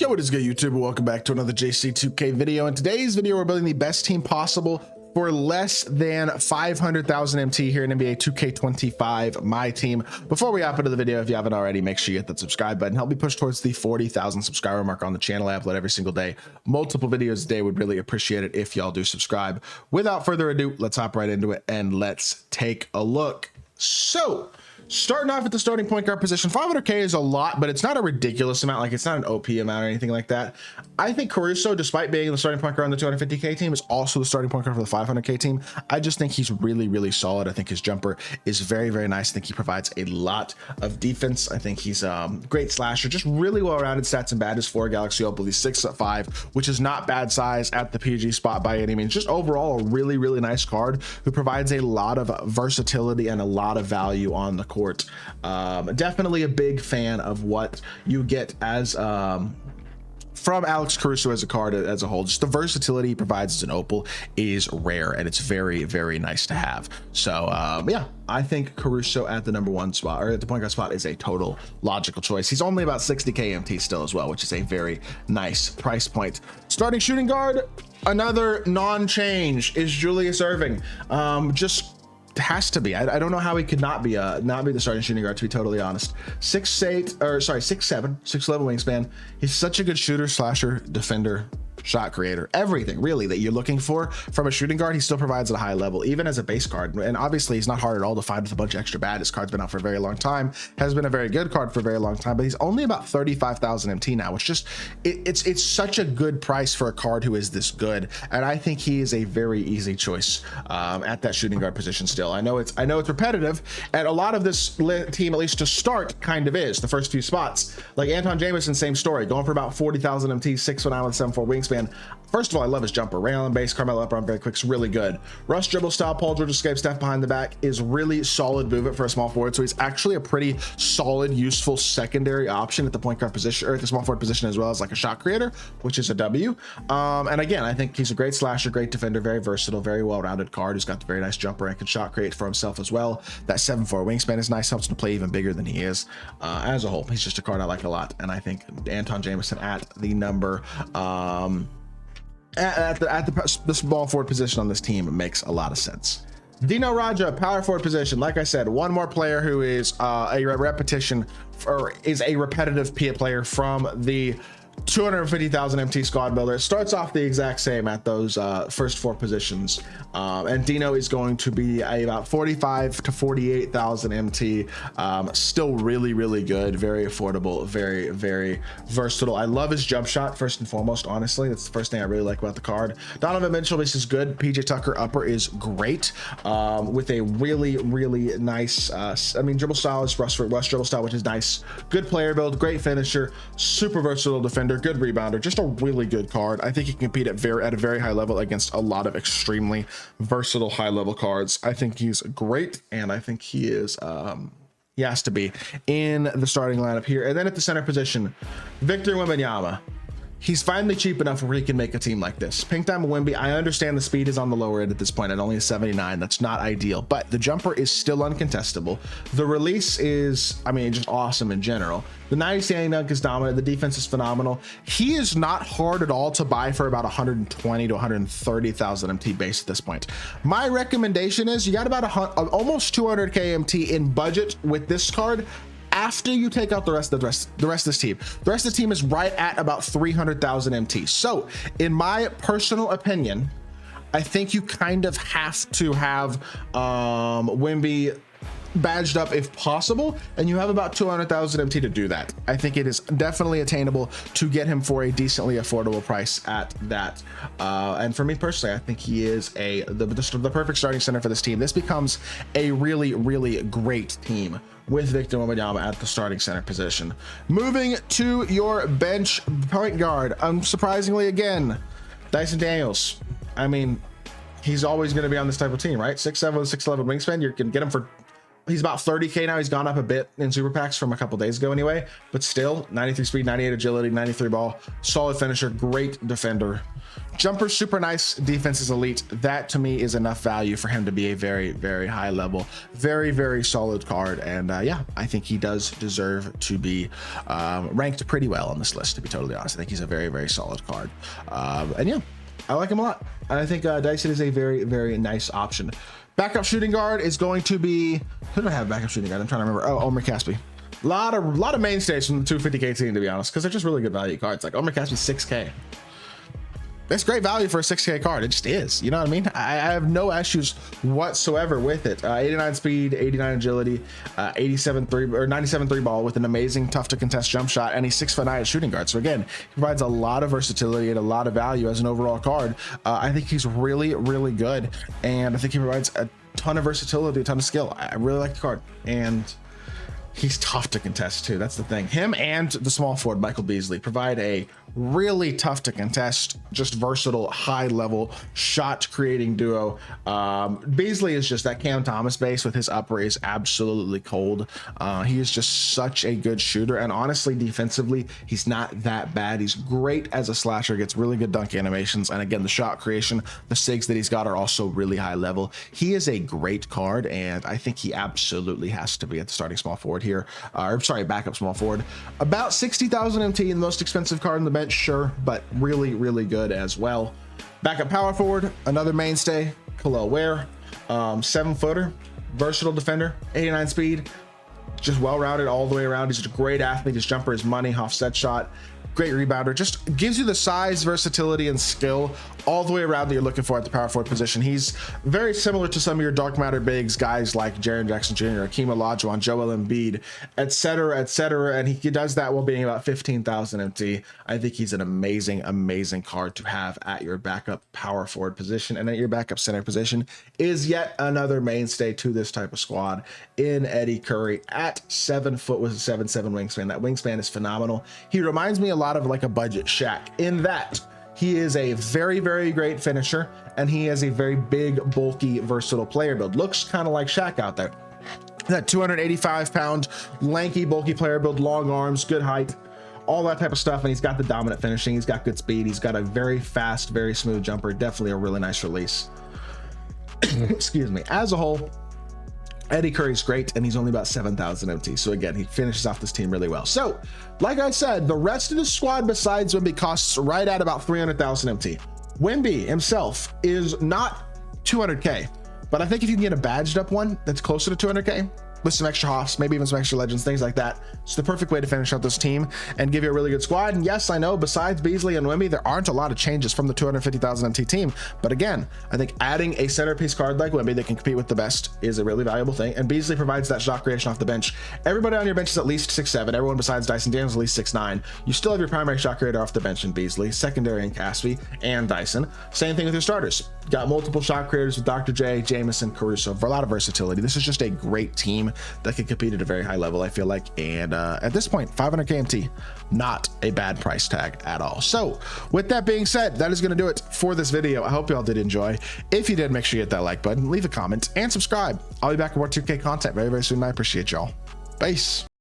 Yo, what is good, YouTube? Welcome back to another JC2K video. In today's video, we're building the best team possible for less than 500,000 MT here in NBA 2K25 MyTEAM. Before we hop into the video, if you haven't already, make sure you hit that subscribe button. Help me push towards the 40,000 subscriber mark on the channel. I upload every single day, multiple videos a day. Would really appreciate it if y'all do subscribe. Without further ado, let's hop right into it and let's take a look. So, starting off at the starting point guard position, 500K is a lot, but it's not a ridiculous amount. Like, it's not an OP amount or anything like that. I think Caruso, despite being the starting point guard on the 250K team, is also the starting point guard for the 500K team. I just think he's really, really solid. I think his jumper is very, very nice. I think he provides a lot of defense. I think he's great slasher, just really well-rounded stats and bad. His floor Galaxy Opal, he's 6'5", which is not bad size at the PG spot by any means. Just overall, a really, really nice card who provides a lot of versatility and a lot of value on the court. Definitely a big fan of what you get as from Alex Caruso as a card as a whole. Just the versatility he provides as an Opal is rare, and it's very, very nice to have. So yeah, I think Caruso at the #1 spot, or at the point guard spot, is a total logical choice. He's only about 60K MT still as well, which is a very nice price point. Starting shooting guard, another non-change is Julius Erving. Just has to be. I don't know how he could not be the starting shooting guard, to be totally honest. 6'7", 6'11" wingspan. He's such a good shooter, slasher, defender, shot creator, everything really that you're looking for from a shooting guard. He still provides at a high level, even as a base card. And obviously he's not hard at all to find with a bunch of extra bad. His card's been out for a very long time, has been a very good card for a very long time, but he's only about 35,000 MT now, which just it's such a good price for a card who is this good. And I think he is a very easy choice at that shooting guard position still. I know it's repetitive, and a lot of this team, at least to start, kind of is the first few spots. Like Anton Jameson, same story, going for about 40,000 MT, 6'9" with 7'4" wingspan. First of all, I love his jumper. Rail and base, Carmelo up on very quick, is really good. Rush dribble style, Paul George escape, Steph behind the back is really solid movement for a small forward. So he's actually a pretty solid, useful secondary option at the point guard position, or at the small forward position, as well as like a shot creator, which is a W. And again, I think he's a great slasher, great defender, very versatile, very well-rounded card who's got the very nice jumper and can shot create for himself as well. That 7'4" wingspan is nice, helps him to play even bigger than he is. As a whole, he's just a card I like a lot. And I think Anton Jameson at the number, at the small forward position on this team makes a lot of sense. Dino Raja, power forward position. Like I said, one more player who is a repetition, or is a repetitive player from the 250,000 MT squad builder. It starts off the exact same at those first four positions, and Dino is going to be about 45 to 48,000 MT. Still really, really good, very affordable, very, very versatile. I love his jump shot first and foremost. Honestly, that's the first thing I really like about the card. Donovan Mitchell, this is good. PJ Tucker upper is great, with a really, really nice dribble style is rush dribble style, which is nice. Good player build, great finisher, super versatile defender, good rebounder, just a really good card. I think he can compete at a very high level against a lot of extremely versatile high level cards. I think he's great, and I think he is he has to be in the starting lineup here. And then at the center position, Victor Wembanyama. He's finally cheap enough where he can make a team like this. Pink Diamond Wemby, I understand the speed is on the lower end at this point at only a 79. That's not ideal, but the jumper is still uncontestable. The release is, just awesome in general. The 90 standing dunk is dominant. The defense is phenomenal. He is not hard at all to buy for about 120 to 130,000 MT base at this point. My recommendation is you got about almost 200K MT in budget with this card. After you take out the rest of this team, the rest of the team is right at about 300,000 MT. So in my personal opinion, I think you kind of have to have Wemby badged up if possible, and you have about 200,000 MT to do that. I think it is definitely attainable to get him for a decently affordable price at that. And for me personally, I think he is the perfect starting center for this team. This becomes a really, really great team with Victor Wembanyama at the starting center position. Moving to your bench point guard, surprisingly again, Dyson Daniels. He's always going to be on this type of team, right? 6'7", 6'11" wingspan. You can get him for He's about 30K now. He's gone up a bit in super packs from a couple days ago anyway, but still 93 speed, 98 agility, 93 ball, solid finisher, great defender. Jumper super nice, defense is elite. That to me is enough value for him to be a very, very high level, very, very solid card. And yeah, I think he does deserve to be ranked pretty well on this list, to be totally honest. I think he's a very, very solid card. And yeah, I like him a lot. I think Dyson is a very, very nice option. Backup shooting guard is going to be, who do I have backup shooting guard? I'm trying to remember. Oh, Omar Caspi. A lot of mainstays from the 250K team, to be honest, because they're just really good value cards. Like Omar Caspi, 6K. That's great value for a 6K card. It just is. You know what I mean? I have no issues whatsoever with it. 89 speed, 89 agility, 87 3 or 97 3 ball with an amazing tough to contest jump shot, and he's 6'9" shooting guard. So again, he provides a lot of versatility and a lot of value as an overall card. I think he's really, really good, and I think he provides a ton of versatility, a ton of skill. I really like the card, and he's tough to contest too. That's the thing. Him and the small forward Michael Beasley provide a really tough to contest, just versatile, high level shot creating duo. Beasley is just that Cam Thomas base with his upper is absolutely cold. He is just such a good shooter, and honestly, defensively, he's not that bad. He's great as a slasher, gets really good dunk animations, and again, the shot creation, the sigs that he's got are also really high level. He is a great card, and I think he absolutely has to be at the starting small forward here. Or sorry, backup small forward. About 60,000 MT, the most expensive card on the bench, sure, but really, really good as well. Backup power forward, another mainstay, Khalil Ware, 7-footer, versatile defender, 89 speed, just well-rounded all the way around. He's a great athlete. His jumper is money, offset shot, great rebounder, just gives you the size, versatility, and skill all the way around that you're looking for at the power forward position. He's very similar to some of your dark matter bigs, guys like Jaren Jackson Jr., Akeem Olajuwon, Joel Embiid, etc., and he does that while being about 15,000 MT. I think he's an amazing, amazing card to have at your backup power forward position, and at your backup center position is yet another mainstay to this type of squad in Eddie Curry at 7 foot with a 7'7" wingspan. That wingspan is phenomenal. He reminds me a lot of like a budget Shaq in that he is a very, very great finisher, and he has a very big, bulky, versatile player build. Looks kind of like Shaq out there. That 285-pound, lanky, bulky player build, long arms, good height, all that type of stuff, and he's got the dominant finishing. He's got good speed. He's got a very fast, very smooth jumper. Definitely a really nice release. Excuse me. As a whole, Eddie Curry's great, and he's only about 7,000 MT. So again, he finishes off this team really well. So like I said, the rest of the squad besides Wemby costs right at about 300,000 MT. Wemby himself is not 200K, but I think if you can get a badged up one that's closer to 200K with some extra hoffs, maybe even some extra legends, things like that, it's the perfect way to finish out this team and give you a really good squad. And yes, I know besides Beasley and Wemby, there aren't a lot of changes from the 250,000 MT team, but again, I think adding a centerpiece card like Wemby that can compete with the best is a really valuable thing, and Beasley provides that shot creation off the bench. Everybody on your bench is at least 6'7", everyone besides Dyson Daniels is at least 6'9". You still have your primary shot creator off the bench in Beasley, secondary in Caspi and Dyson. Same thing with your starters. Got multiple shot creators with Dr. J, Jameson, Caruso, for a lot of versatility. This is just a great team that can compete at a very high level, I feel like. And at this point, 500K MT, not a bad price tag at all. So with that being said, that is going to do it for this video. I hope y'all did enjoy. If you did, make sure you hit that like button, leave a comment, and subscribe. I'll be back with more 2K content very, very soon. I appreciate y'all. Peace.